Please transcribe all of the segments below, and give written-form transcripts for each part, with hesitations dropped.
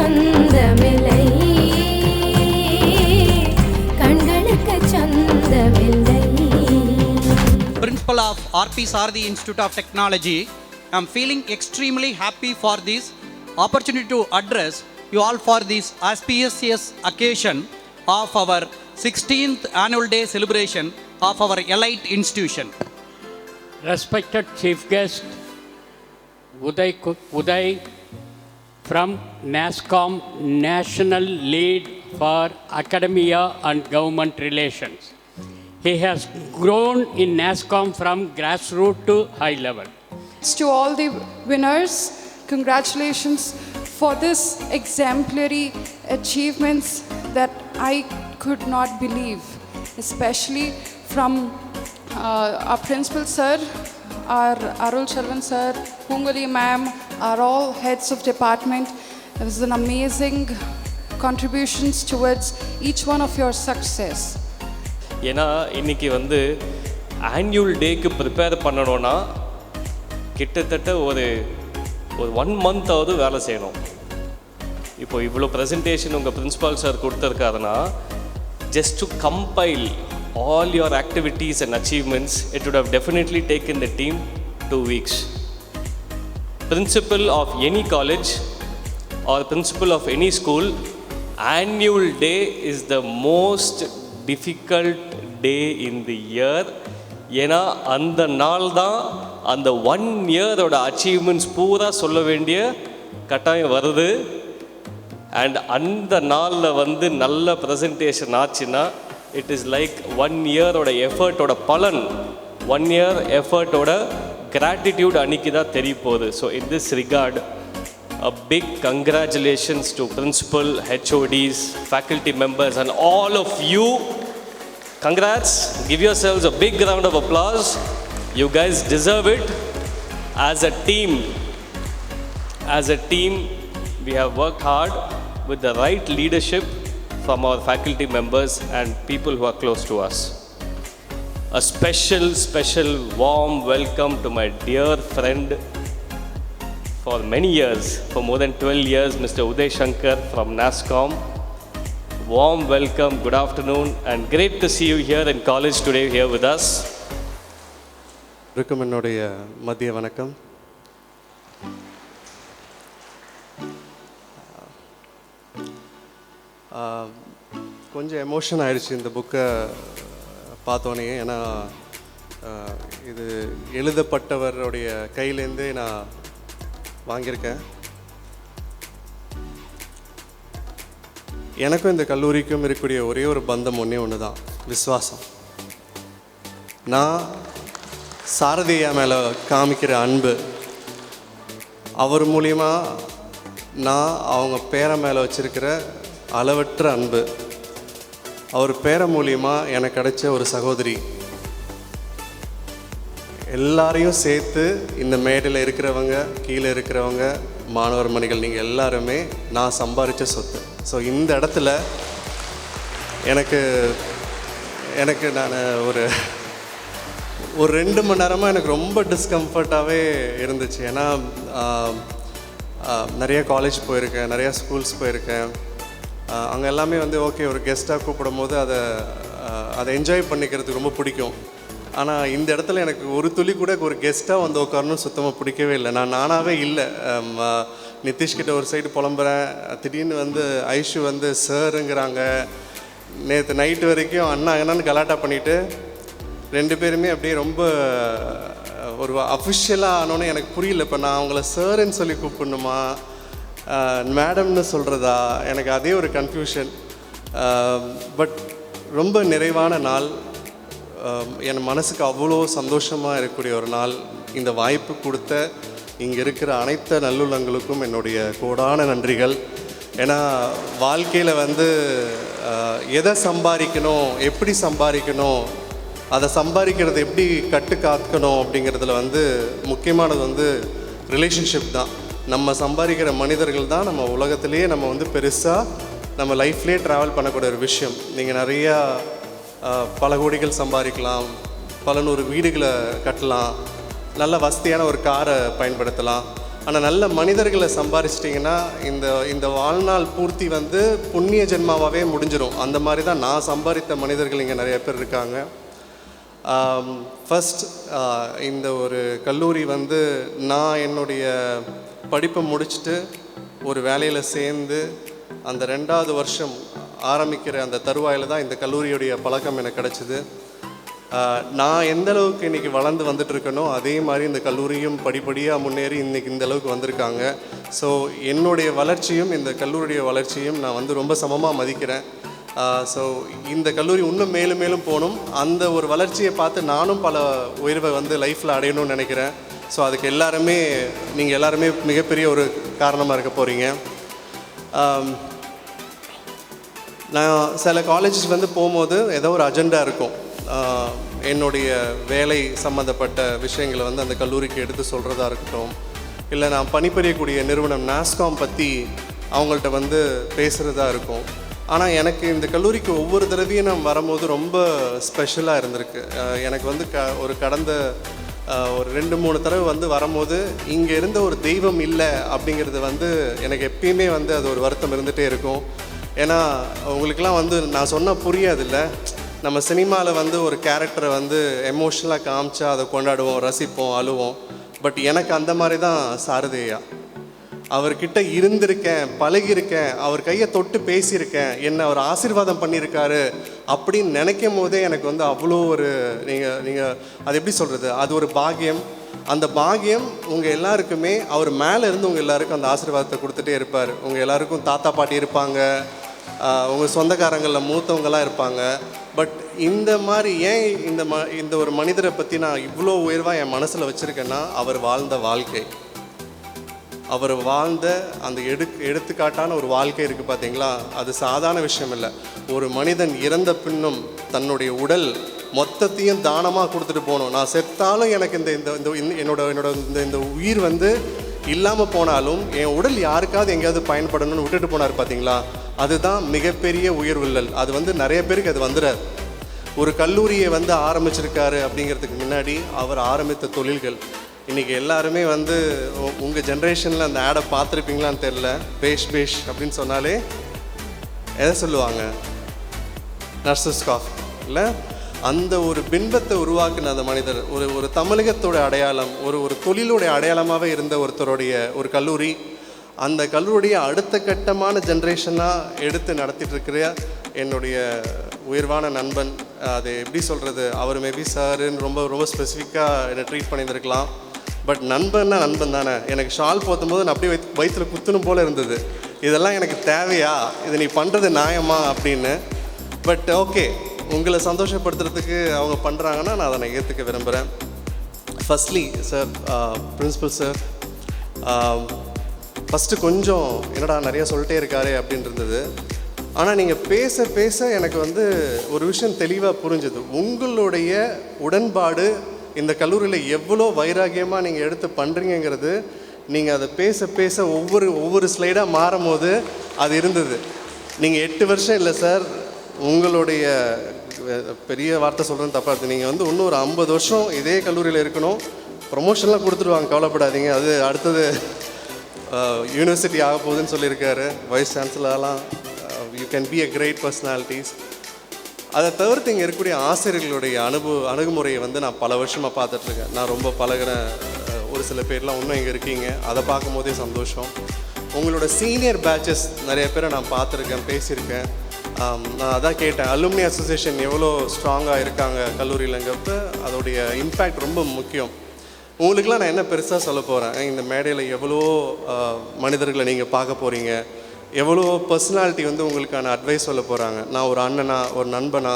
சொந்தமில்லை, கண்களுக்கு சொந்தமில்லை. Principal of RP Sarthi Institute of Technology, I am feeling extremely happy for this opportunity to address you all for this auspicious occasion of our 16th annual day celebration of our elite institution. Respected Chief Guest Uday from NASSCOM, National Lead for Academia and Government Relations. He has grown in NASSCOM from grassroots to high level. To all the winners, congratulations for this exemplary achievements that I could not believe, especially from our principal sir, our Arul Selvan sir, Pungali ma'am, are all heads of department. It was an amazing contributions towards each one of your success. ஏன்னா இன்றைக்கி வந்து ஆன்யூல் டேக்கு prepare பண்ணணுன்னா கிட்டத்தட்ட ஒரு 1 மந்த்தாவது வேலை செய்யணும். இப்போ இவ்வளோ ப்ரெசன்டேஷன் உங்கள் பிரின்ஸிபால் சார் கொடுத்துருக்காருன்னா just to compile all your activities and achievements, it would have definitely taken the team 2 weeks. Principal of any college or principal of any school, annual day is the most difficult day in the year. ஏன்னா அந்த நாள் தான் அந்த 1 இயரோட achievements பூரா சொல்ல வேண்டிய கட்டாயம் வருது. அண்ட் அந்த நாளில் வந்து நல்ல ப்ரெசன்டேஷன் ஆச்சுன்னா it is like 1 இயரோட எஃபர்ட்டோட பலன், 1 இயர் எஃபர்ட்டோட கிராட்டிடியூட் அன்றைக்கி தான் தெரிய போகுது. So in this record a big congratulations to principal, HODs, faculty members and all of you. Congrats, give yourselves a big round of applause. You guys deserve it. As a team we have worked hard with the right leadership from our faculty members and people who are close to us. A special warm welcome to my dear friend for many years, for more than 12 years, Mr. Uday Shankar from NASSCOM. Warm welcome, good afternoon, and great to see you here in college today, here with us. என்னுடைய மதிய வணக்கம். கொஞ்சம் emotion ஆகிடுச்சு இந்த புக்கை பார்த்தோன்னே. ஏன்னா இது எழுதப்பட்டவருடைய கையிலேருந்தே நான் வாங்கியிருக்கேன். எனக்கும் இந்த கல்லூரிக்கும் இருக்கக்கூடிய ஒரே ஒரு பந்தம் ஒன்று தான், விசுவாசம். நான் சாரதியா மேலே காமிக்கிற அன்பு, அவர் மூலிமா நான் அவங்க பேரை மேலே வச்சுருக்கிற அளவற்ற அன்பு, அவர் பேரை மூலியமாக எனக்கு கிடைச்ச ஒரு சகோதரி, எல்லாரையும் சேர்த்து இந்த மேடையில் இருக்கிறவங்க, கீழே இருக்கிறவங்க, மாணவர் மணிகள், நீங்கள் எல்லாருமே நான் சம்பாதிச்ச சொத்து. ஸோ இந்த இடத்துல எனக்கு நான் ஒரு 2 மணி நேரமாக எனக்கு ரொம்ப டிஸ்கம்ஃபர்ட்டாகவே இருந்துச்சு. ஏன்னா நிறைய காலேஜ் போயிருக்கேன், நிறையா ஸ்கூல்ஸ் போயிருக்கேன். அங்கே எல்லாமே வந்து ஓகே, ஒரு கெஸ்ட்டாக கூப்பிடும் போது அதை என்ஜாய் பண்ணிக்கிறதுக்கு ரொம்ப பிடிக்கும். ஆனால் இந்த இடத்துல எனக்கு ஒரு துளி கூட ஒரு கெஸ்ட்டாக வந்து உட்காரணும்னு சுத்தமாக பிடிக்கவே இல்லை. நானாகவே இல்லை. நிதிஷ்கிட்ட ஒரு சைடு புலம்புறேன், திடீர்னு வந்து ஐஷு வந்து சாருங்கிறாங்க. நேற்று நைட்டு வரைக்கும் அண்ணா என்னன்னு கலாட்டா பண்ணிவிட்டு 2 பேருமே அப்படியே ரொம்ப ஒரு அஃபிஷியலாக ஆனோன்னு எனக்கு புரியல. இப்போ நான் அவங்கள சாருன்னு சொல்லி கூப்பிடணுமா, மேடம்னு சொல்கிறதா, எனக்கு அதே ஒரு கன்ஃபியூஷன். பட் ரொம்ப நிறைவான நாள், என் மனசுக்கு அவ்வளோ சந்தோஷமாக இருக்கக்கூடிய ஒரு நாள். இந்த வாய்ப்பு கொடுத்த இங்கே இருக்கிற அனைத்து நல்லுள்ளங்களுக்கும் என்னுடைய கோடான நன்றிகள். ஏன்னா வாழ்க்கையில் வந்து எதை சம்பாதிக்கணும், எப்படி சம்பாதிக்கணும், அதை சம்பாதிக்கிறது எப்படி கட்டு காக்கணும் அப்படிங்கிறதுல வந்து முக்கியமானது வந்து ரிலேஷன்ஷிப் தான். நம்ம சம்பாதிக்கிற மனிதர்கள் தான் நம்ம உலகத்திலேயே நம்ம வந்து பெருசாக நம்ம லைஃப்லேயே ட்ராவல் பண்ணக்கூடிய ஒரு விஷயம். நீங்கள் நிறையா பல கோடிகள் சம்பாதிக்கலாம், பல 100 வீடுகளை கட்டலாம், நல்ல வசதியான ஒரு காரை பயன்படுத்தலாம். ஆனால் நல்ல மனிதர்களை சம்பாரிச்சிட்டிங்கன்னா இந்த வாழ்நாள் பூர்த்தி வந்து புண்ணிய ஜென்மாவாகவே முடிஞ்சிடும். அந்த மாதிரி தான் நான் சம்பாதித்த மனிதர்கள் இங்கே நிறைய பேர் இருக்காங்க. ஃபஸ்ட் இந்த ஒரு கல்லூரி வந்து நான் என்னுடைய படிப்பை முடிச்சுட்டு ஒரு வேலையில் சேர்ந்து அந்த 2வது வருஷம் ஆரம்பிக்கிற அந்த தருவாயில் தான் இந்த கல்லூரியுடைய பழக்கம் எனக்கு கிடச்சிது. நான் எந்த அளவுக்கு இன்றைக்கி வளர்ந்து வந்துட்டுருக்கனோ அதே மாதிரி இந்த கல்லூரியும் படிப்படியாக முன்னேறி இன்றைக்கி இந்த அளவுக்கு வந்திருக்காங்க. ஸோ என்னுடைய வளர்ச்சியும் இந்த கல்லூரியுடைய வளர்ச்சியும் நான் வந்து ரொம்ப சமமாக மதிக்கிறேன். ஸோ இந்த கல்லூரி இன்னும் மேலும் மேலும் போகணும். அந்த ஒரு வளர்ச்சியை பார்த்து நானும் பல உயர்வை வந்து லைஃப்பில் அடையணும்னு நினைக்கிறேன். ஸோ அதுக்கு நீங்கள் எல்லாருமே மிகப்பெரிய ஒரு காரணமாக இருக்க போகிறீங்க. நான் சில காலேஜஸ் வந்து போகும்போது ஏதோ ஒரு அஜெண்டா இருக்கும். என்னுடைய வேலை சம்மந்தப்பட்ட விஷயங்களை வந்து அந்த கல்லூரிக்கு எடுத்து சொல்கிறதா இருக்கட்டும், இல்லை நான் பணிபுரியக்கூடிய நிறுவனம் நாஸ்காம் பற்றி அவங்கள்ட்ட வந்து பேசுகிறதா இருக்கும். ஆனால் எனக்கு இந்த கல்லூரிக்கு ஒவ்வொரு தடவையும் நான் வரும்போது ரொம்ப ஸ்பெஷலாக இருந்திருக்கு. எனக்கு வந்து கடந்த ஒரு 2-3 தடவை வந்து வரும்போது இங்கே இருந்த ஒரு தெய்வம் இல்லை அப்படிங்கிறது வந்து எனக்கு எப்பயுமே வந்து அது ஒரு வருத்தம் இருந்துகிட்டே இருக்கும். ஏன்னா உங்களுக்கெல்லாம் வந்து நான் சொன்னால் புரியாதில்ல. நம்ம சினிமாவில் வந்து ஒரு கேரக்டரை வந்து எமோஷ்னலாக காமிச்சா அதை கொண்டாடுவோம், ரசிப்போம், அழுவோம். பட் எனக்கு அந்த மாதிரி தான் சாரதேயா. அவர்கிட்ட இருந்திருக்கேன், பழகியிருக்கேன், அவர் கையை தொட்டு பேசியிருக்கேன், என்னை அவர் ஆசீர்வாதம் பண்ணியிருக்காரு அப்படின்னு நினைக்கும் போதே எனக்கு வந்து அவ்வளோ ஒரு நீங்கள் அது எப்படி சொல்கிறது, அது ஒரு பாக்கியம். அந்த பாக்கியம் உங்கள் எல்லாருக்குமே அவர் மேலே இருந்து உங்கள் எல்லாருக்கும் அந்த ஆசீர்வாதத்தை கொடுத்துட்டே இருப்பார். உங்கள் எல்லாருக்கும் தாத்தா பாட்டி இருப்பாங்க, உங்கள் சொந்தக்காரங்களில் மூத்தவங்களாம் இருப்பாங்க. பட் இந்த மாதிரி ஏன் இந்த ஒரு மனிதரை பற்றி நான் இவ்வளோ உயர்வாக என் மனசில் வச்சுருக்கேன்னா, அவர் வாழ்ந்த வாழ்க்கை, அவர் வாழ்ந்த அந்த எடுத்துக்காட்டான ஒரு வாழ்க்கை இருக்குது பார்த்தீங்களா, அது சாதாரண விஷயம் இல்லை. ஒரு மனிதன் இறந்த பின்னும் தன்னுடைய உடல் மொத்தத்தையும் தானமாக கொடுத்துட்டு போகணும். நான் செத்தாலும் எனக்கு இந்த உயிர் வந்து இல்லாமல் போனாலும் என் உடல் யாருக்காவது எங்கேயாவது பயன்படணும்னு விட்டுட்டு போனார் பார்த்தீங்களா, அதுதான் மிகப்பெரிய உயர்வுள்ளல். அது வந்து நிறைய பேருக்கு அது வந்துடாது. ஒரு கல்லூரியை வந்து ஆரம்பிச்சிருக்காரு அப்படிங்கிறதுக்கு முன்னாடி அவர் ஆரம்பித்த தொழில்கள் இன்றைக்கி எல்லாருமே வந்து உங்கள் ஜென்ரேஷனில் அந்த ஆடை பார்த்துருப்பீங்களான்னு தெரில. பேஷ் அப்படின்னு சொன்னாலே எதை சொல்லுவாங்க, நர்சஸ் காஃப் இல்லை? அந்த ஒரு பின்பத்தை உருவாக்குன அந்த மனிதர் ஒரு தமிழகத்தோட அடையாளம், ஒரு தொழிலுடைய அடையாளமாகவே இருந்த ஒருத்தருடைய ஒரு கல்லூரி. அந்த கல்லூரியை அடுத்த கட்டமான ஜென்ரேஷனாக எடுத்து நடத்திட்டு இருக்கிற என்னுடைய உயர்வான நண்பன். அது எப்படி சொல்கிறது, அவர் மேபி சாருன்னு ரொம்ப ரொம்ப ஸ்பெசிஃபிக்காக என்னை ட்ரீட் பண்ணியிருந்திருக்கலாம். பட் நண்பன்னா நண்பன் தானே. எனக்கு ஷால் போற்றும் போது நான் அப்படியே வயிற்றில் குத்தணும் போல் இருந்தது. இதெல்லாம் எனக்கு தேவையா, இது நீ பண்ணுறது நியாயமா அப்படின்னு. பட் ஓகே, உங்களை சந்தோஷப்படுத்துறதுக்கு அவங்க பண்ணுறாங்கன்னா நான் அதை நான் ஏற்றுக்க விரும்புகிறேன். ஃபஸ்ட்லி சார், பிரின்சிபல் சார், ஃபஸ்ட்டு கொஞ்சம் என்னடா நிறையா சொல்லிட்டே இருக்காரு அப்படின்னு இருந்தது. ஆனால் நீங்கள் பேச பேச எனக்கு வந்து ஒரு விஷயம் தெளிவாக புரிஞ்சுது. உங்களுடைய உடன்பாடு இந்த கல்லூரியில் எவ்வளோ வைராகியமாக நீங்கள் எடுத்து பண்ணுறீங்கிறது நீங்கள் அதை பேச பேச ஒவ்வொரு ஸ்லைடாக மாறும் போது அது இருந்தது. நீங்கள் 8 வருஷம் இல்லை சார், உங்களுடைய பெரிய வார்த்தை சொல்கிறேன்னு தப்பாக இருக்குது, நீங்கள் வந்து இன்னும் ஒரு 50 வருஷம் இதே கல்லூரியில் இருக்கணும். ப்ரொமோஷன்லாம் கொடுத்துருவாங்க, கவலைப்படாதீங்க. அது அடுத்தது யூனிவர்சிட்டி ஆக போகுதுன்னு சொல்லியிருக்காரு வைஸ் சான்சலர்லாம். You can be a great personalities. அதை தவிர்த்து இங்கே இருக்கக்கூடிய ஆசிரியர்களுடைய அணுகுமுறையை வந்து நான் பல வருஷமாக பார்த்துட்ருக்கேன். நான் ரொம்ப பழகிறேன். ஒரு சில பேர்லாம் இன்னும் இங்கே இருக்கீங்க, அதை பார்க்கும் போதே சந்தோஷம். உங்களோட சீனியர் பேட்சஸ் நிறைய பேரை நான் பார்த்துருக்கேன், பேசியிருக்கேன். நான் அதான் கேட்டேன், அலுமினி அசோசியேஷன் எவ்வளோ ஸ்ட்ராங்காக இருக்காங்க கல்லூரியிலங்கிறப்ப அதோடைய இம்பேக்ட் ரொம்ப முக்கியம். உங்களுக்கெலாம் நான் என்ன பெருசாக சொல்ல போகிறேன், இந்த மேடையில் எவ்வளோ மனிதர்களை நீங்கள் பார்க்க போகிறீங்க, எவ்வளோ பர்சனாலிட்டி வந்து உங்களுக்கான அட்வைஸ் சொல்ல போகிறாங்க. நான் ஒரு அண்ணனா, ஒரு நண்பனா,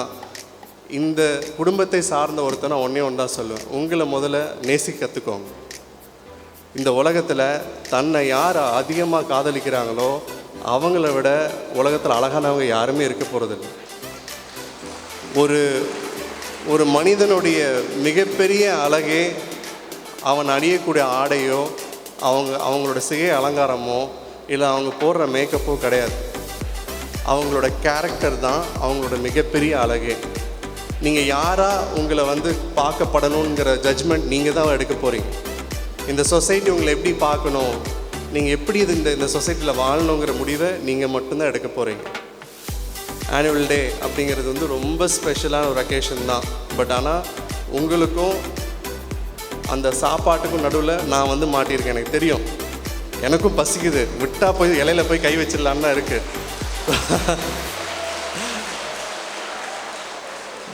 இந்த குடும்பத்தை சார்ந்த ஒருத்தனா ஒன்றே ஒன்று தான் சொல்லுவேன், உங்களை முதல்ல நேசிக்க கற்றுக்கோங்க. இந்த உலகத்தில் தன்னை யார் அதிகமாக காதலிக்கிறாங்களோ அவங்கள விட உலகத்தில் அழகானவங்க யாருமே இருக்க போகிறதில்லை. ஒரு மனிதனுடைய மிகப்பெரிய அழகே அவன் அணியக்கூடிய ஆடையோ அவங்களோட சிகை அலங்காரமோ இல்லை அவங்க போடுற மேக்கப்போ கிடையாது. அவங்களோட கேரக்டர் தான் அவங்களோட மிகப்பெரிய அழகே. நீங்கள் யாராக உங்களை வந்து பார்க்கப்படணுங்கிற ஜட்ஜ்மெண்ட் நீங்கள் தான் எடுக்க போகிறீங்க. இந்த சொசைட்டி உங்களை எப்படி பார்க்கணும், நீங்கள் எப்படி இந்த சொசைட்டியில் வாழணுங்கிற முடிவை நீங்கள் மட்டும்தான் எடுக்க போகிறீங்க. ஆனுவல் டே அப்படிங்கிறது வந்து ரொம்ப ஸ்பெஷலான ஒரு அக்கேஷன் தான். பட் ஆனால் உங்களுக்கும் அந்த சாப்பாட்டுக்கும் நடுவில் நான் வந்து மாட்டியிருக்கேன். எனக்கு தெரியும், எனக்கும் பசிக்குது, விட்டால் போய் இலையில போய் கை வச்சிடலான்னு தான் இருக்குது.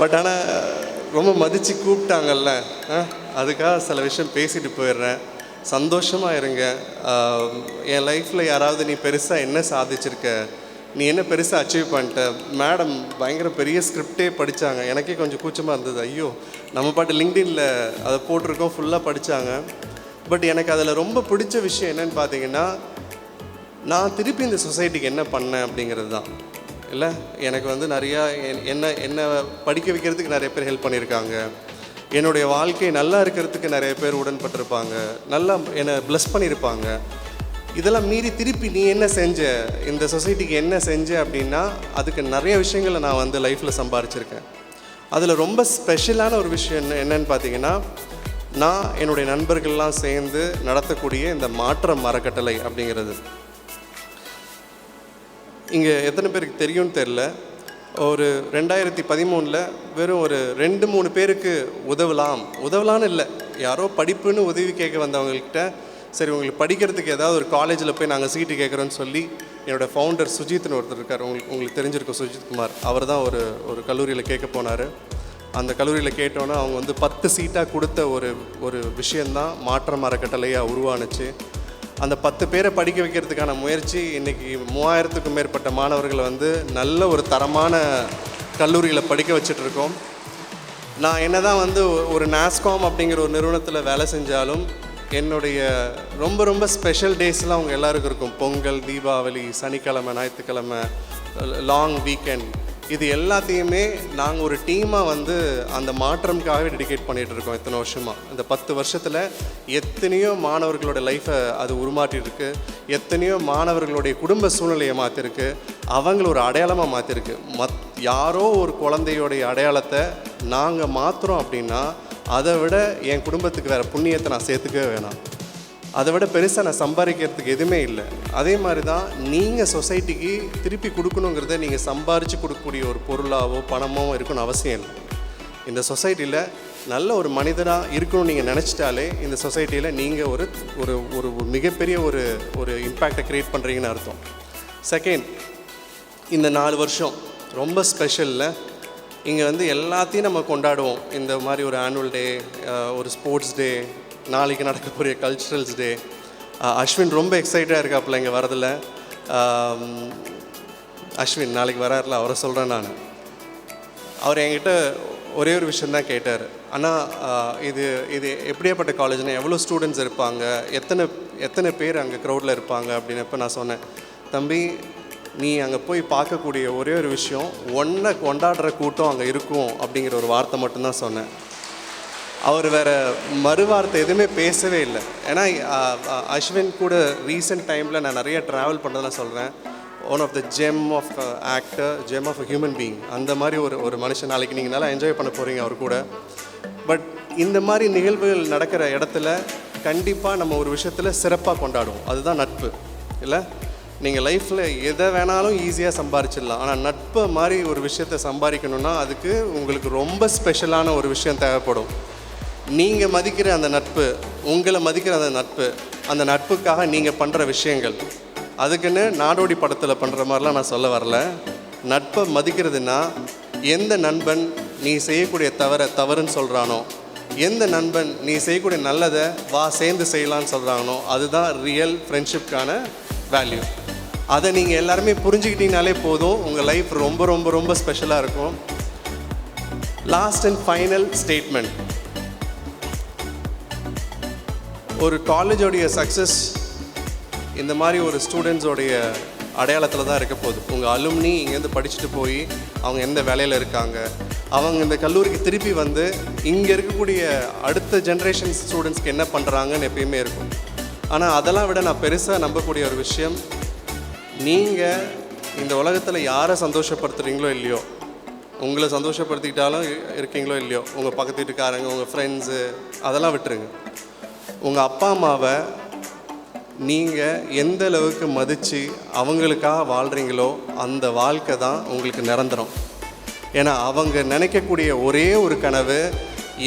பட் ஆனால் ரொம்ப மதித்து கூப்பிட்டாங்கல்ல, அதுக்காக சில விஷயம் பேசிட்டு போயிடுறேன். சந்தோஷமாக இருங்க. என் லைஃப்பில் யாராவது நீ பெருசாக என்ன சாதிச்சிருக்க, நீ என்ன பெருசாக அச்சீவ் பண்ணிட்ட, மேடம் பயங்கர பெரிய ஸ்கிரிப்டே படித்தாங்க. எனக்கே கொஞ்சம் கூச்சமாக இருந்தது, ஐயோ நம்ம பாட்டு லிங்க்டின்ல அதை போட்டிருக்கோம், ஃபுல்லாக படித்தாங்க. பட் எனக்கு அதில் ரொம்ப பிடிச்ச விஷயம் என்னென்னு பார்த்தீங்கன்னா, நான் திருப்பி இந்த சொசைட்டிக்கு என்ன பண்ணேன் அப்படிங்கிறது தான். இல்லை, எனக்கு வந்து நிறையா என்னை படிக்க வைக்கிறதுக்கு நிறைய பேர் ஹெல்ப் பண்ணியிருக்காங்க. என்னுடைய வாழ்க்கை நல்லா இருக்கிறதுக்கு நிறைய பேர் உடன்பட்டிருப்பாங்க, நல்லா என்னை ப்ளஸ் பண்ணியிருப்பாங்க. இதெல்லாம் மீறி திருப்பி நீ என்ன செஞ்ச, இந்த சொசைட்டிக்கு என்ன செஞ்ச அப்படின்னா, அதுக்கு நிறைய விஷயங்களை நான் வந்து லைஃப்பில் சம்பாரிச்சிருக்கேன். அதில் ரொம்ப ஸ்பெஷலான ஒரு விஷயம் என்னன்னு பார்த்தீங்கன்னா, நான் என்னுடைய நண்பர்கள்லாம் சேர்ந்து நடத்தக்கூடிய இந்த மாற்றம் அறக்கட்டளை அப்படிங்கிறது. இங்கே எத்தனை பேருக்கு தெரியும்னு தெரில, ஒரு 2013 வெறும் ஒரு 2-3 பேருக்கு உதவலான்னு இல்லை, யாரோ படிப்புன்னு உதவி கேட்க வந்தவங்கக்கிட்ட, சரி உங்களுக்கு படிக்கிறதுக்கு ஏதாவது ஒரு காலேஜில் போய் நாங்கள் சீட்டு கேட்குறோன்னு சொல்லி என்னோடய ஃபவுண்டர் சுஜித்னு ஒருத்தர் இருக்கார், உங்களுக்கு தெரிஞ்சிருக்கும், சுஜித் குமார். அவர் தான் ஒரு கல்லூரியில் கேட்க போனார். அந்த கல்லூரியில் கேட்டோன்னே அவங்க வந்து 10 சீட்டாக கொடுத்த ஒரு விஷயந்தான் மாற்றம் அறக்கட்டளையாக உருவானுச்சு. அந்த 10 பேரை படிக்க வைக்கிறதுக்கான முயற்சி இன்றைக்கி 3000க்கும் மேற்பட்ட மாணவர்களை வந்து நல்ல ஒரு தரமான கல்லூரியில் படிக்க வச்சிட்ருக்கோம். நான் என்ன தான் வந்து ஒரு நாஸ்காம் அப்படிங்கிற ஒரு நிறுவனத்தில் வேலை செஞ்சாலும் என்னுடைய ரொம்ப ரொம்ப ஸ்பெஷல் டேஸ்லாம் அவங்க எல்லாருக்கும் இருக்கும். பொங்கல், தீபாவளி, சனிக்கிழமை, ஞாயிற்றுக்கிழமை, லாங் வீக்கெண்ட், இது எல்லாத்தையுமே நாங்கள் ஒரு டீமாக வந்து அந்த மாற்றம்காகவே டெடிகேட் பண்ணிகிட்டு இருக்கோம் இத்தனை வருஷமாக. இந்த 10 வருஷத்தில் எத்தனையோ மாணவர்களோட லைஃப்பை அது உருமாற்றிருக்கு, எத்தனையோ மாணவர்களுடைய குடும்ப சூழ்நிலையை மாற்றிருக்கு, அவங்கள ஒரு அடையாளமாக மாற்றிருக்கு. யாரோ ஒரு குழந்தையோடைய அடையாளத்தை நாங்கள் மாற்றுறோம் அப்படின்னா அதை விட என் குடும்பத்துக்கு வேறு புண்ணியத்தை நான் சேர்த்துக்கவே வேணாம். அதை விட பெருசாக நான் சம்பாதிக்கிறதுக்கு எதுவுமே இல்லை. அதே மாதிரி தான் நீங்கள் சொசைட்டிக்கு திருப்பி கொடுக்கணுங்கிறத நீங்கள் சம்பாரித்து கொடுக்கக்கூடிய ஒரு பொருளாவோ பணமோ இருக்கணும்னு அவசியம் இல்லை. இந்த சொசைட்டியில் நல்ல ஒரு மனிதனாக இருக்கணும்னு நீங்கள் நினச்சிட்டாலே இந்த சொசைட்டியில் நீங்கள் ஒரு மிகப்பெரிய ஒரு இம்பேக்டை க்ரியேட் பண்ணுறீங்கன்னு அர்த்தம். செகண்ட், இந்த 4 வருஷம் ரொம்ப ஸ்பெஷலில் இங்கே வந்து எல்லாத்தையும் நம்ம கொண்டாடுவோம். இந்த மாதிரி ஒரு ஆனுவல் டே, ஒரு ஸ்போர்ட்ஸ் டே, நாளைக்கு நடக்கக்கூடிய கல்ச்சுரல்ஸ் டே. அஸ்வின் ரொம்ப எக்ஸைட்டாக இருக்காப்புல இங்கே வரதில். அஸ்வின் நாளைக்கு வராருல, அவரை சொல்கிறேன் நான். அவர் என்கிட்ட ஒரே ஒரு விஷயந்தான் கேட்டார், ஆனால் இது எப்படியாப்பட்ட காலேஜ்னால் எவ்வளோ ஸ்டூடெண்ட்ஸ் இருப்பாங்க, எத்தனை பேர் அங்கே க்ரௌடில் இருப்பாங்க அப்படின்னப்போ நான் சொன்னேன், தம்பி நீ அங்கே போய் பார்க்கக்கூடிய ஒரே ஒரு விஷயம், ஒன்றை கொண்டாடுற கூட்டம் அங்கே இருக்கும் அப்படிங்கிற ஒரு வார்த்தை மட்டும்தான் சொன்னேன். அவர் வேறு மறுவார்த்தை எதுவுமே பேசவே இல்லை. ஏன்னா அஸ்வின் கூட ரீசெண்ட் டைமில் நான் நிறைய ட்ராவல் பண்ணுறதுலாம் சொல்கிறேன். One of the gem of actor, gem of a human being. அந்த மாதிரி ஒரு மனுஷன். நாளைக்கு நீங்கள் நல்லா என்ஜாய் பண்ண போகிறீங்க அவர் கூட. பட் இந்த மாதிரி நிகழ்வுகள் நடக்கிற இடத்துல கண்டிப்பாக நம்ம ஒரு விஷயத்தில் சிறப்பாக கொண்டாடுவோம். அதுதான் நட்பு. இல்லை, நீங்கள் லைஃப்பில் எதை வேணாலும் ஈஸியாக சம்பாரிச்சிடலாம், ஆனால் நட்பை மாதிரி ஒரு விஷயத்தை சம்பாதிக்கணுன்னா அதுக்கு உங்களுக்கு ரொம்ப ஸ்பெஷலான ஒரு விஷயம் தேவைப்படும். நீங்கள் மதிக்கிற அந்த நட்பு, உங்களை மதிக்கிற அந்த நட்புக்காக நீங்கள் பண்ணுற விஷயங்கள், அதுக்குன்னு நாடோடி படத்தில் பண்ணுற மாதிரிலாம் நான் சொல்ல வரல. நட்பை மதிக்கிறதுனா, எந்த நண்பன் நீ செய்யக்கூடிய தவறுன்னு சொல்கிறானோ, எந்த நண்பன் நீ செய்யக்கூடிய நல்லதை வா சேர்ந்து செய்யலான்னு சொல்கிறானோ, அதுதான் ரியல் ஃப்ரெண்ட்ஷிப்கான வேல்யூ. அதை நீங்கள் எல்லாருமே புரிஞ்சுக்கிட்டீங்கனாலே போதும், உங்கள் லைஃப் ரொம்ப ரொம்ப ரொம்ப ஸ்பெஷலாக இருக்கும். லாஸ்ட் அண்ட் ஃபைனல் ஸ்டேட்மெண்ட், ஒரு காலேஜோடைய சக்ஸஸ் இந்த மாதிரி ஒரு ஸ்டூடெண்ட்ஸோடைய அடையாளத்தில் தான் இருக்க போகுது. உங்கள் அலுமினி இங்கேருந்து படிச்சுட்டு போய் அவங்க எந்த வேலையில் இருக்காங்க, அவங்க இந்த கல்லூரிக்கு திருப்பி வந்து இங்கே இருக்கக்கூடிய அடுத்த ஜென்ரேஷன் ஸ்டூடெண்ட்ஸ்க்கு என்ன பண்ணுறாங்கன்னு எப்பயுமே இருக்கும். ஆனால் அதெல்லாம் விட நான் பெருசாக நம்பக்கூடிய ஒரு விஷயம், நீங்கள் இந்த உலகத்தில் யாரை சந்தோஷப்படுத்துகிறீங்களோ இல்லையோ, உங்களை சந்தோஷப்படுத்திக்கிட்டாலும் இருக்கீங்களோ இல்லையோ, உங்கள் பக்கத்து வீட்டுக்காரங்க, உங்கள் ஃப்ரெண்ட்ஸு, அதெல்லாம் விட்டுருங்க. உங்கள் அப்பா அம்மாவை நீங்கள் எந்த அளவுக்கு மதித்து அவங்களுக்காக வாழ்கிறீங்களோ அந்த வாழ்க்கை தான் உங்களுக்கு நிரந்தரம். ஏன்னா அவங்க நினைக்கக்கூடிய ஒரே ஒரு கனவு,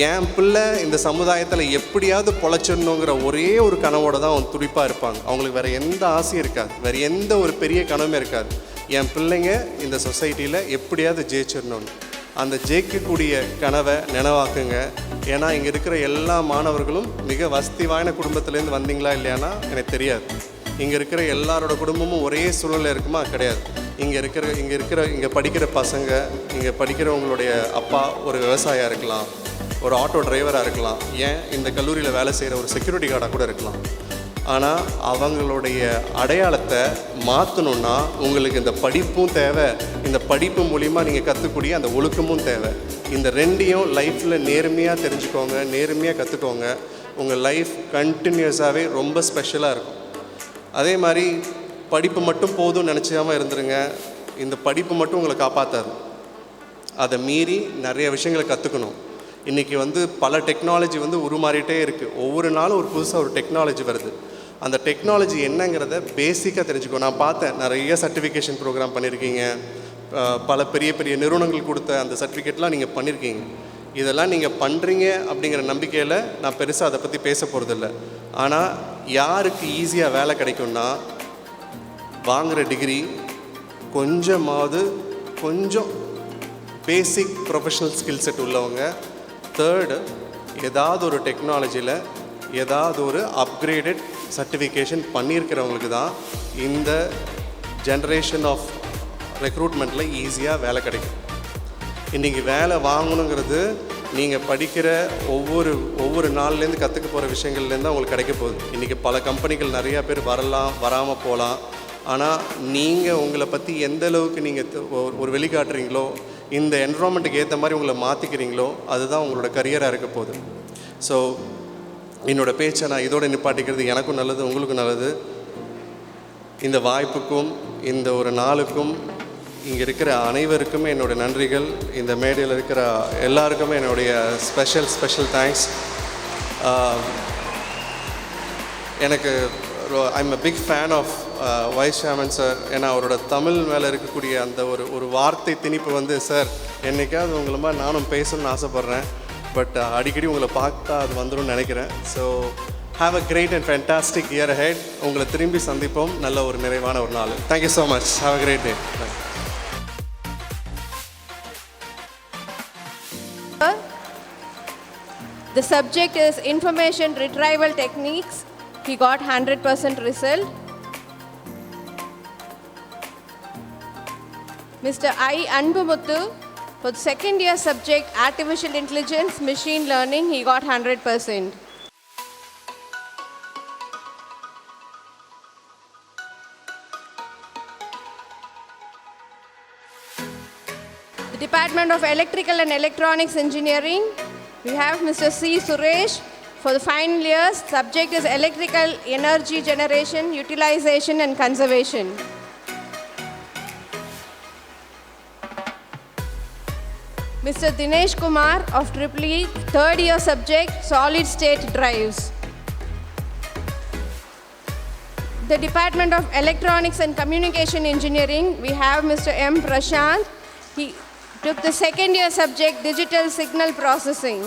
என் பிள்ளை இந்த சமுதாயத்தில் எப்படியாவது பொழைச்சிடணுங்கிற ஒரே ஒரு கனவோடு தான் அவங்க துடிப்பாக இருப்பாங்க. அவங்களுக்கு வேறு எந்த ஆசையும் இருக்காது, வேறு எந்த ஒரு பெரிய கனவுமே இருக்காது. என் பிள்ளைங்க இந்த சொசைட்டியில் எப்படியாவது ஜெயிச்சிடணும்னு. அந்த ஜெயிக்கக்கூடிய கனவை நினைவாக்குங்க. ஏன்னா இங்கே இருக்கிற எல்லா மாணவர்களும் மிக வசதி வாய்ந்த குடும்பத்துலேருந்து வந்தீங்களா இல்லையானா எனக்கு தெரியாது. இங்கே இருக்கிற எல்லாரோட குடும்பமும் ஒரே சூழ்நிலை இருக்குமா? கிடையாது. இங்கே படிக்கிற பசங்க, இங்கே படிக்கிறவங்களுடைய அப்பா ஒரு விவசாயியாக இருக்கலாம், ஒரு ஆட்டோ டிரைவராக இருக்கலாம், ஏன் இந்த கல்லூரியில் வேலை செய்கிற ஒரு செக்யூரிட்டி கார்டாக கூட இருக்கலாம். ஆனால் அவங்களுடைய அடையாளத்தை மாற்றணுன்னா உங்களுக்கு இந்த படிப்பும் தேவை, இந்த படிப்பு மூலிமா நீங்கள் கற்றுக்கூடிய அந்த ஒழுக்கமும் தேவை. இந்த ரெண்டையும் லைஃப்பில் நேர்மையாக தெரிஞ்சுக்கோங்க, நேர்மையாக கற்றுக்கோங்க. உங்கள் லைஃப் கண்டினியூஸாகவே ரொம்ப ஸ்பெஷலாக இருக்கும். அதே மாதிரி படிப்பு மட்டும் போதும்னு நினச்சாமல் இருந்துருங்க. இந்த படிப்பு மட்டும் உங்களை காப்பாற்றாது, அதை மீறி நிறைய விஷயங்களை கற்றுக்கணும். இன்றைக்கி பல டெக்னாலஜி உருமாறிட்டே இருக்குது. ஒவ்வொரு நாளும் ஒரு புதுசாக ஒரு டெக்னாலஜி வருது. அந்த டெக்னாலஜி என்னங்கிறத பேசிக்காக தெரிஞ்சுக்கோ. நான் பார்த்தேன், நிறைய சர்டிஃபிகேஷன் ப்ரோக்ராம் பண்ணியிருக்கீங்க, பல பெரிய பெரிய நிறுவனங்கள் கொடுத்த அந்த சர்டிஃபிகேட்லாம் நீங்கள் பண்ணியிருக்கீங்க. இதெல்லாம் நீங்கள் பண்ணுறீங்க அப்படிங்கிற நம்பிக்கையில் நான் பெருசாக அதை பற்றி பேச போகிறதில்ல. ஆனால் யாருக்கு ஈஸியாக வேலை கிடைக்கும்னா, வாங்குகிற டிகிரி கொஞ்சம் பேசிக் ப்ரொஃபஷ்னல் ஸ்கில் செட் உள்ளவங்க, தேர்டு ஏதாவது ஒரு டெக்னாலஜியில் ஏதாவது ஒரு அப்கிரேடட் சர்டிஃபிகேஷன் பண்ணியிருக்கிறவங்களுக்கு தான் இந்த ஜென்ரேஷன் ஆஃப் ரெக்ரூட்மெண்ட்டில் ஈஸியாக வேலை கிடைக்கும். இன்றைக்கி வேலை வாங்கணுங்கிறது நீங்கள் படிக்கிற ஒவ்வொரு நாள்லேருந்து கற்றுக்க போகிற விஷயங்கள்லேருந்து உங்களுக்கு கிடைக்க போகுது. இன்றைக்கி பல கம்பெனிகள் நிறையா பேர் வராமல் போகலாம். ஆனால் நீங்கள் உங்களை பற்றி எந்த அளவுக்கு நீங்கள் ஒரு வெளிக்காட்டுறீங்களோ, இந்த என்விரான்மெண்ட்டுக்கு ஏற்ற மாதிரி உங்களை மாற்றிக்கிறீங்களோ, அதுதான் உங்களோட கரியராக இருக்க போகுது. ஸோ என்னோடய பேச்சை நான் இதோடு நிப்பாட்டிக்கிறது எனக்கும் நல்லது, உங்களுக்கும் நல்லது. இந்த வாய்ப்புக்கும் இந்த ஒரு நாளுக்கும் இங்கே இருக்கிற அனைவருக்குமே என்னோடய நன்றிகள். இந்த மேடையில் இருக்கிற எல்லாருக்குமே என்னுடைய ஸ்பெஷல் தேங்க்ஸ். எனக்கு I'm a big fan of vice chairman sir. ஏன்னா அவரோட தமிழ் மேலே இருக்கக்கூடிய அந்த ஒரு வார்த்தை திணிப்பு சார், என்றைக்காவது உங்களை மாதிரி நானும் பேசணும்னு ஆசைப்பட்றேன். பட் அடிக்கடி உங்களை பார்த்தா அது வந்துடும் நினைக்கிறேன். So have a great and fantastic year ahead. உங்களை திரும்பி சந்திப்போம் நல்ல ஒரு நிறைவான ஒரு நாள். Thank you so much. Have a great day. The subject is information retrieval techniques. He got 100% result. Mr. I. Anbumuthu, for the second year subject artificial intelligence machine learning, he got 100%. The Department of Electrical and Electronics Engineering, we have Mr. C. Suresh. For the final year, subject is electrical energy generation, utilization and conservation. Mr. Dinesh Kumar of EEE, third year subject, solid state drives. The Department of Electronics and Communication Engineering, we have Mr. M. Prashant. He took the second year subject, digital signal processing.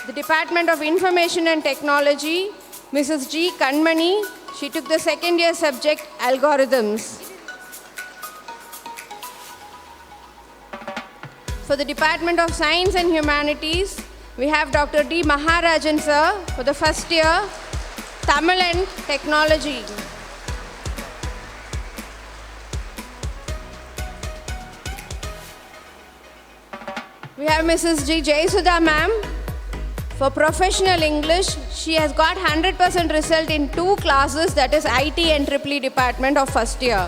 The Department of Information and Technology, Mrs. G. Kanmani, she took the second year subject, algorithms. For the Department of Science and Humanities, we have Dr. D. Maharajan sir for the first year, Tamil and Technology. We have Mrs. G. Jayasudha ma'am for professional English. She has got 100% result in 2 classes, that is IT and EEE department of first year.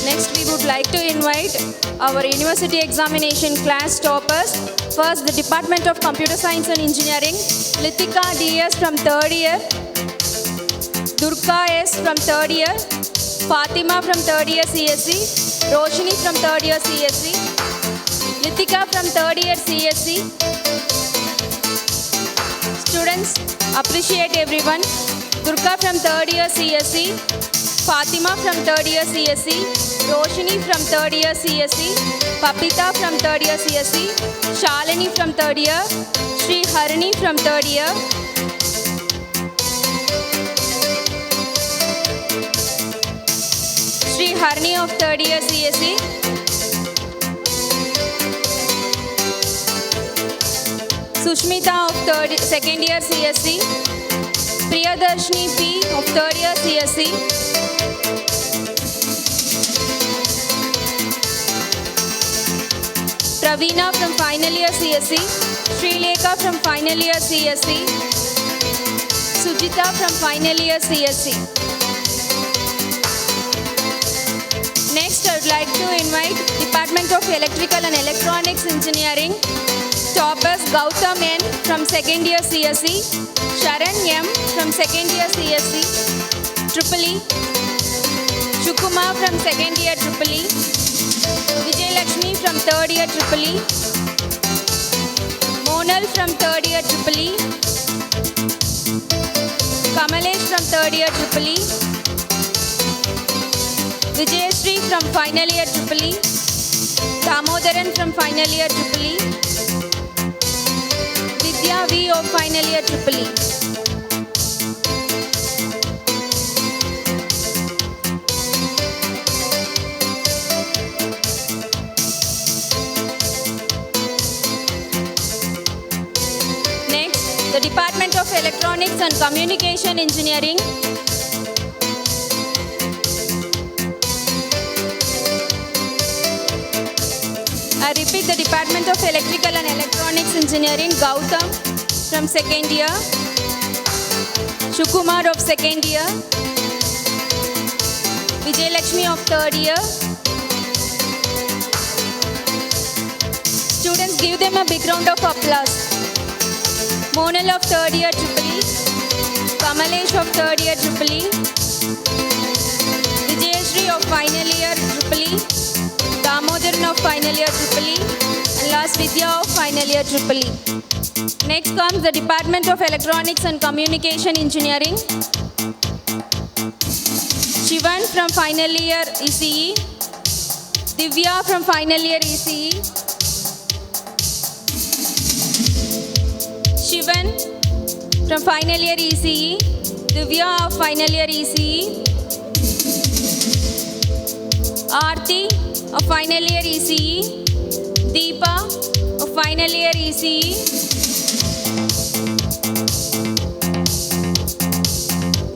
Next, we would like to invite our university examination class toppers First, the Department of Computer Science and Engineering, Lithika DS from 3rd year, Durga S from 3rd year, Fatima from 3rd year CSE, Roshini from 3rd year CSE, Lithika from 3rd year CSE. Students, appreciate everyone. Durga from 3rd year CSE, Fatima from 3rd year CSE, Roshini from 3rd year CSE, Papita from 3rd year CSE, Shalini from 3rd year, Sri Harini from 3rd year, Sri Harini of 3rd year CSE, Sushmita of 2nd year CSE, Priyadarshini P of 3rd year CSE, Praveena from final year CSE, Srilekha from final year CSE, Sujita from final year CSE. Next, I would like to invite Department of Electrical and Electronics Engineering, toppers Gautam N from 2nd year CSE, Sharan M from 2nd year CSE, Triple E, Shukuma from 2nd year Triple E, Vijay Lakshmi from 3rd year Triple E, Monal from 3rd year Triple E, Kamalesh from 3rd year Triple E, Vijayashree from final year Triple E, Damodaran from final year Triple E, Vidya V of final year Triple E. Next, the Department of Electronics and Communication Engineering. I repeat, the Department of Electrical and Electronics Engineering, Gautam from 2nd year, Shukumar of 2nd year, Vijay Lakshmi of 3rd year. Students, give them a big round of applause. Monal of 3rd year Triple E, Kamalesh of 3rd year Triple E, Vijayashree of final year Triple E, Damodaran of final year Triple E, and last Vidya of final year Triple E. Next comes the Department of Electronics and Communication Engineering. Shivan from final year ECE, Divya from final year ECE, Shivan from final year ECE, Divya of final year ECE, Aarti of final year ECE, Deepa of final year ECE,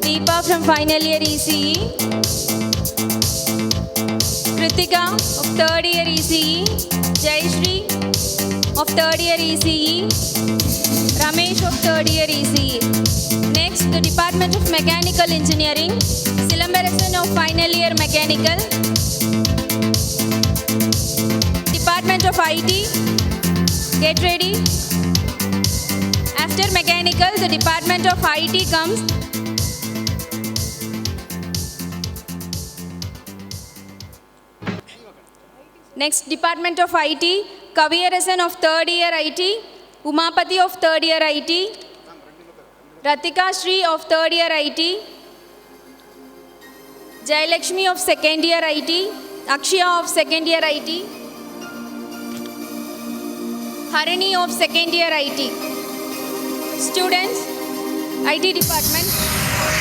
Deepa from final year ECE, Kritika of 3rd year ECE, Jayashree of 3rd year ECE, Ramesh of 3rd year ECE. Next, the Department of Mechanical Engineering, Silambarasan of final year Mechanical, Department of IT, get ready. After Mechanical, the Department of IT comes. Next, Department of IT, Kaviyarasan of 3rd year IT, Umapati of 3rd year IT, Ratika Shri of 3rd year IT, Jayalakshmi of 2nd year IT, Akshaya of 2nd year IT, Harini of 2nd year IT. Students, IT department,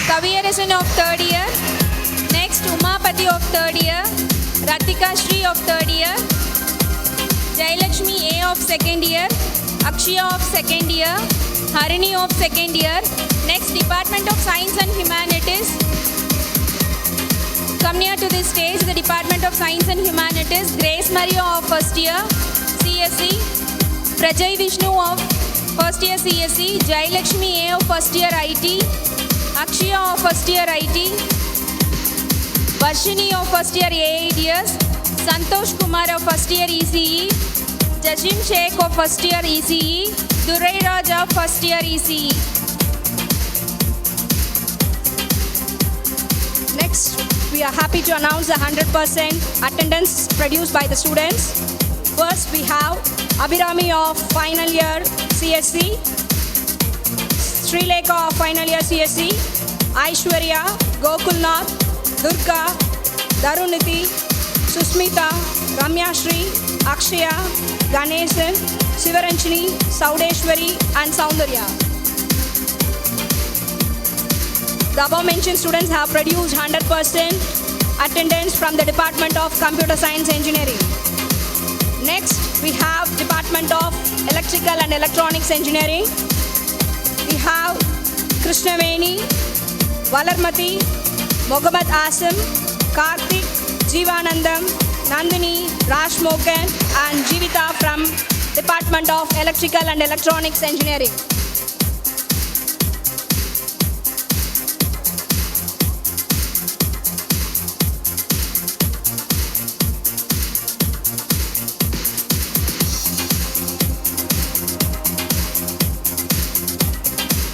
Kaviyarasan of 3rd year, next Umapati of 3rd year, Ratika Shri of 3rd year, Jayalakshmi A of 2nd year, Akshaya of 2nd year, Harini of 2nd year. Next, Department of Science and Humanities. Come near to this stage, the Department of Science and Humanities, Grace Maria of 1st year, CSE, Prajay Vishnu of 1st year CSE, Jayalakshmi A of 1st year IT, Akshaya of 1st year IT, Varshini of 1st year AIDS, Santosh Kumar of 1st year ECE, Jashim Sheikh of first year ECE, Durai Raj of first year ECE. Next, we are happy to announce the 100% attendance produced by the students. First, we have Abhirami of final year CSC, Sri Lekha of final year CSC, Aishwarya, Gokulnath, Durga, Daruniti, Susmita, Ramya Shri, Akshaya, Ganesan, Sivaranchini, Saudeshwari and Soundarya. The above mentioned students have produced 100% attendance from the Department of Computer Science Engineering. Next, we have Department of Electrical and Electronics Engineering. We have Krishnaveni, Valarmati, Mohammad Asim, Karthik, Jeevanandam, Nandini, Raj Mokan and Jivita from Department of Electrical and Electronics Engineering.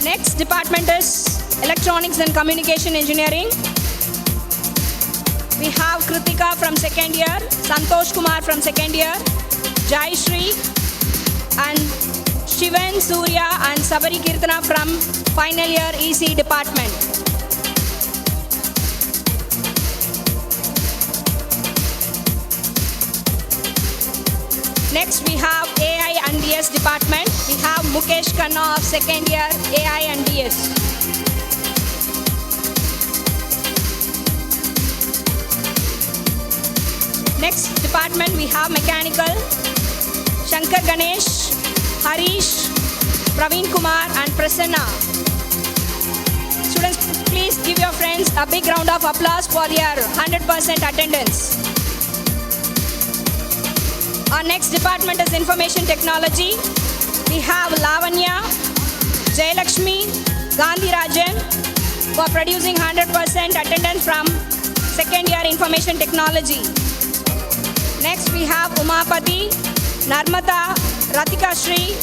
Next department is Electronics and Communication Engineering. We have Kritika from second year, Santosh Kumar from second year, Jai Shri and Shivan, Surya and Sabari Kirtana from final year EC department. Next we have AI and DS department. We have Mukesh Khanna of second year AI and DS. Next department we have Mechanical, Shankar Ganesh, Harish, Praveen Kumar and Prasanna. Students, please give your friends a big round of applause for their 100% attendance. Our next department is Information Technology. We have Lavanya, Jayalakshmi, Gandhi Rajan for producing 100% attendance from second year Information Technology. Next we have Umapati, Narmata, Ratika Shri,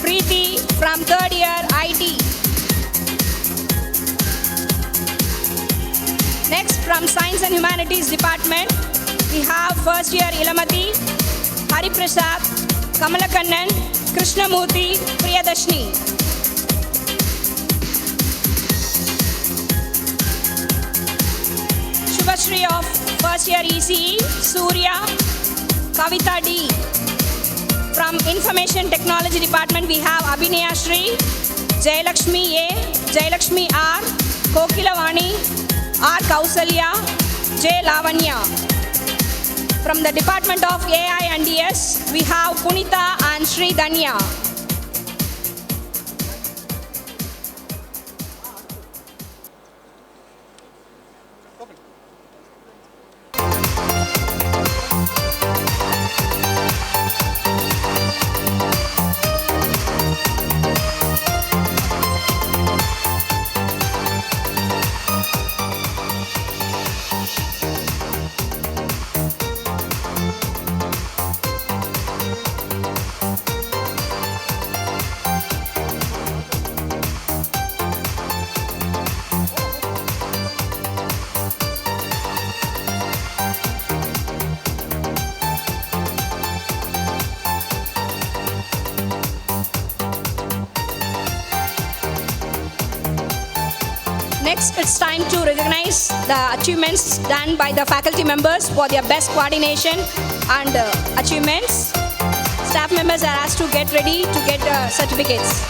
Preeti from third year IT. Next from Science and Humanities Department, we have first year Ilamati, Hari Prasad, Kamalakannan, Krishnamurthy, Priyadashni. Shubhashri of first year ECE, Surya, Kavita D. From Information Technology Department, we have Abhinaya Shri, Jayalakshmi A, Jayalakshmi R, Kokilavani, R. Kausalya, J. Lavanya. From the Department of AI and DS, we have Punita and Sri Danya. Next, it's time to recognize the achievements done by the faculty members for their best coordination and achievements. Staff members are asked to get ready to get certificates.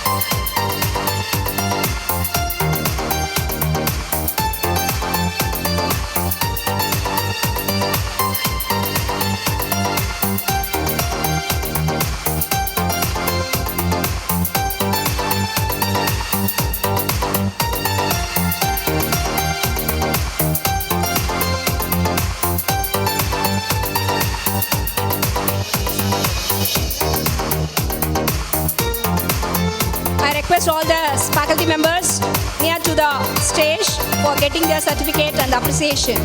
I request all the faculty members near to the stage for getting their certificate and appreciation.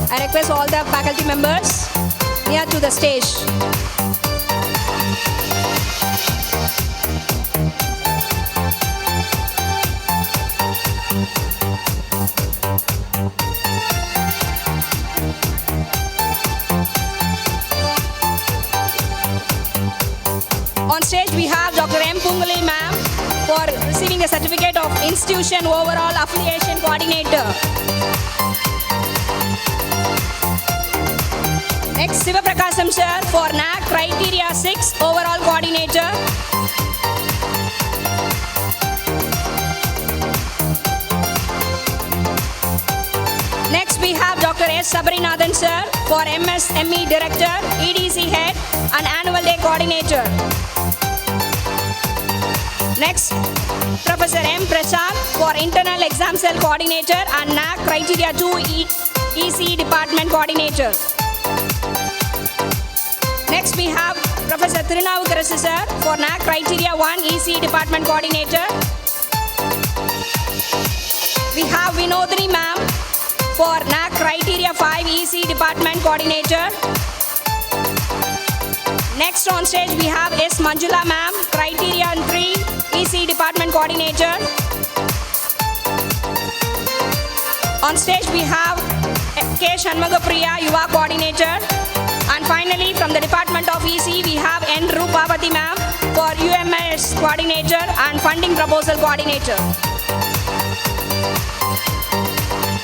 I request all the faculty members near to the stage. of Institution Overall Affiliation Coordinator. Next, Siva Prakasam sir for NAC Criteria 6 Overall Coordinator. Next, we have Dr. S. Sabrinathan sir for MSME Director, EDC Head and Annual Day Coordinator. Next, Professor M. Prasad for Internal Exam Cell Coordinator and NAC Criteria 2 EC Department Coordinator. Next, we have Professor Tirunavukarasu sir for NAC Criteria 1 EC Department Coordinator. We have Vinodini ma'am for NAC Criteria 5 EC Department Coordinator. Next on stage we have S. Manjula ma'am, Criteria 3 EC Department Coordinator. On stage we have K. Shanmugapriya, Yuva Coordinator. And finally from the Department of EC we have N. Rupavati ma'am for UMS Coordinator and Funding Proposal Coordinator.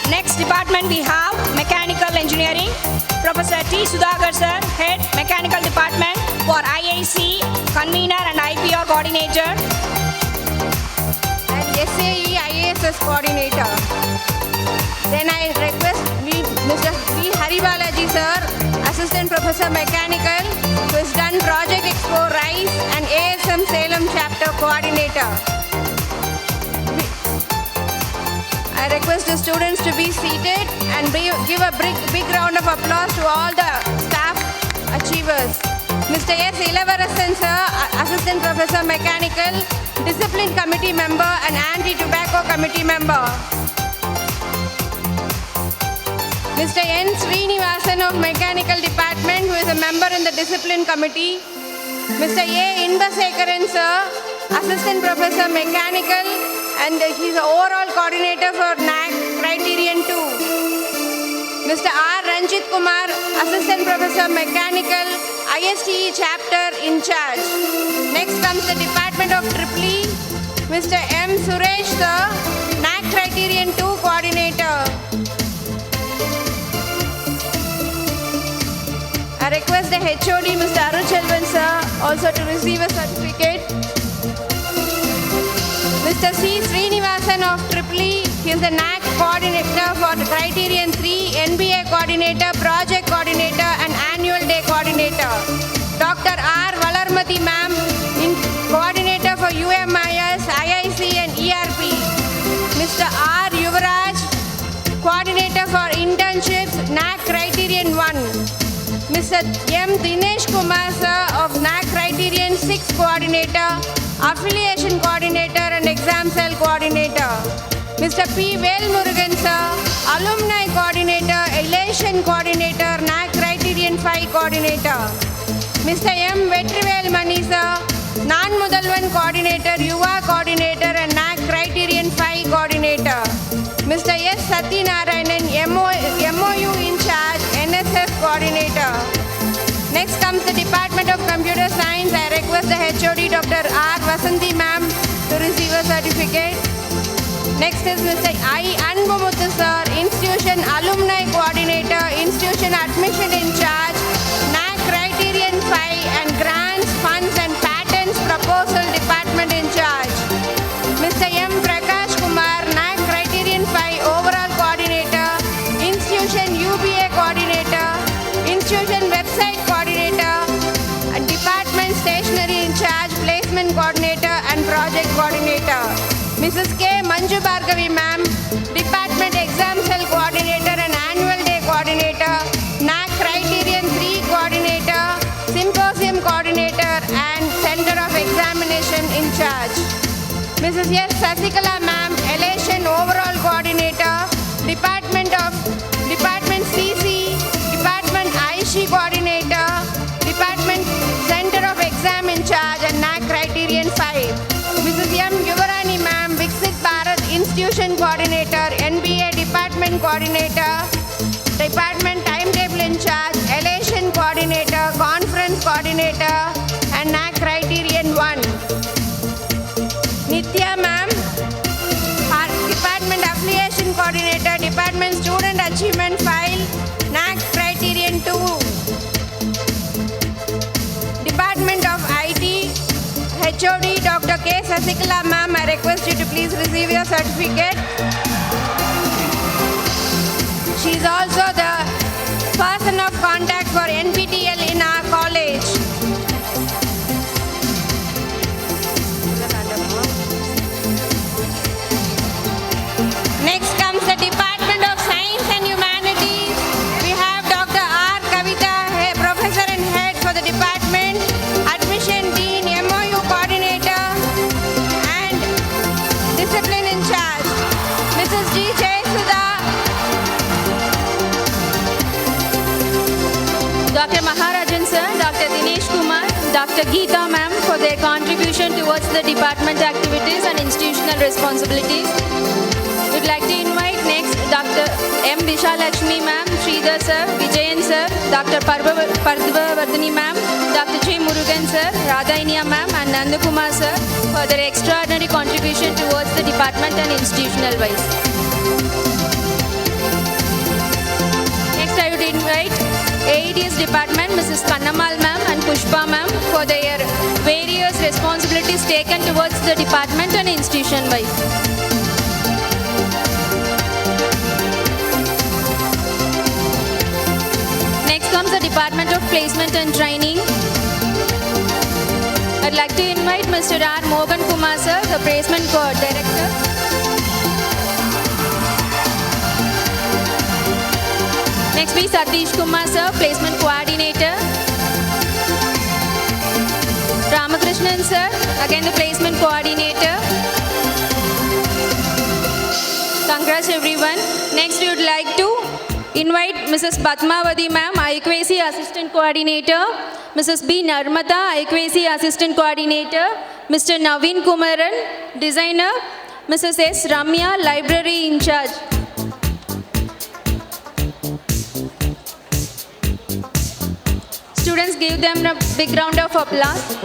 Next department we have Mechanical Engineering. Professor T. Sudhakar sir, Head Mechanical Department for IIC, Convener and IPR Coordinator. And SAE IASS Coordinator. Then I request Mr. V. Haribalaji sir, Assistant Professor Mechanical, who has done Project Expo RISE and ASM Salem Chapter Coordinator. I request the students to be seated and give a big round of applause to all the staff achievers. Mr. S. Ilavarasan sir, Assistant Professor Mechanical, Discipline Committee Member and Anti-Tobacco Committee Member. Mr. N. Srinivasan of Mechanical Department, who is a member in the Discipline Committee. Mr. A. Inbasekaran sir, Assistant Professor Mechanical, and he's the overall coordinator for NAC Criterion 2. Mr. R. Ranjit Kumar, Assistant Professor Mechanical, ISTE Chapter in charge. Next comes the Department of EEE, Mr. M. Suresh sir, NAC Criterion 2 Coordinator. I request the HOD, Mr. Aruchelvan sir, also to receive a certificate. Mr. C. Srinivasan of EEE, he is the NAC Coordinator for the Criterion 3, NBA Coordinator, Project Coordinator and Annual Day Coordinator. Dr. R. Valarmati ma'am, Coordinator for UMIS, IIC and ERP. Mr. R. Yuvaraj, Coordinator for Internships, NAC Criterion 1. Mr. M. Dinesh Kumar sir of NAC Criterion 6 Coordinator, Affiliation Coordinator and Exam Cell Coordinator. Mr. P. Velmurugan sir, Alumni Coordinator, Elation Coordinator, NAC Criterion 5 Coordinator. Mr. M. Vetrivel Mani sir, Non-Mudalvan Coordinator, Yuva Coordinator and NAC Criterion 5 Coordinator. Mr. S. Satyanarayanan, MOU in charge, NSF Coordinator. Next comes the Department of Computer Science. I request the HOD Dr. R. Vasanthi ma'am to receive a certificate. Next is Mr. I. Anbumuthu sir, Institution Alumni Coordinator, Institution Admission in charge, NAC Criterion 5 and Grants, Funds and Patents Proposal Department in charge. Mr. M. Prakash Kumar, NAC Criterion 5 Overall Coordinator, Institution UBA Coordinator, Institution Website Coordinator, and Department Stationery in charge, Placement Coordinator and Project Coordinator. Mrs. K. Manju Bhargavi ma'am, Department Exam Cell Coordinator and Annual Day Coordinator, NAC Criterion 3 Coordinator, Symposium Coordinator and Center of Examination in charge. Mrs. S. Sasikala ma'am, Elation Overall Coordinator, Department CC, Department ISHI Coordinator, Department Center of Exam in charge and NAC Criterion 5. Mrs. M. Yuvarani ma'am, Viksit Bharat Institution Coordinator, NBA Department Coordinator, Department Timetable in charge, Elation Coordinator, Conference Coordinator and NAC Criterion 1. Nitya ma'am, HOD Dr. K. Sasikala ma'am, I request you to please receive your certificate. She is also the person of contact for NPTEL in our college. Next comes the Department of Science and Humanities. We have Dr. R. Kavita, Professor and Head for the department, Admission Dean, MOU Coordinator, and Discipline in Charge. Mrs. G. Jayasudha. Dr. Maharajan sir, Dr. Dinesh Kumar, Dr. Geeta ma'am for their contribution towards the department activities and institutional responsibilities. We'd like to invite next Dr. M. Vishalakshmi ma'am, Sridhar sir, Vijayan sir, Dr. Pardhavardhani ma'am, Dr. J. Murugan sir, Radhainiya ma'am and Nandakumar sir for their extraordinary contribution towards the department and institutional wise. Next I would invite AIDS department, Mrs. Kannamal ma'am and Pushpa ma'am for their various responsibilities taken towards the department and institution wise. Next comes the Department of Placement and Training. I'd like to invite Mr. R. Mogan Kumar sir, the Placement Director. Next be Satish Kumar sir, Placement Coordinator. Ramakrishnan sir, again the Placement Coordinator. Congrats everyone. Next we would like to invite Mrs. Padmavati ma'am, IQAC Assistant Coordinator. Mrs. B. Narmata, IQAC Assistant Coordinator. Mr. Naveen Kumaran, Designer. Mrs. S. Ramya, Library In Charge. Students, give them a big round of applause.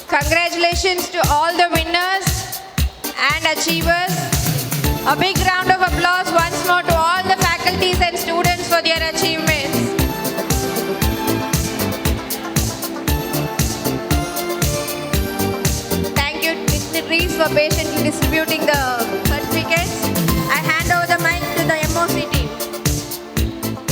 Congratulations to all the winners and achievers. A big round of applause once more to all the faculties and students for their achievements. Thank you, dignitaries, for patiently distributing the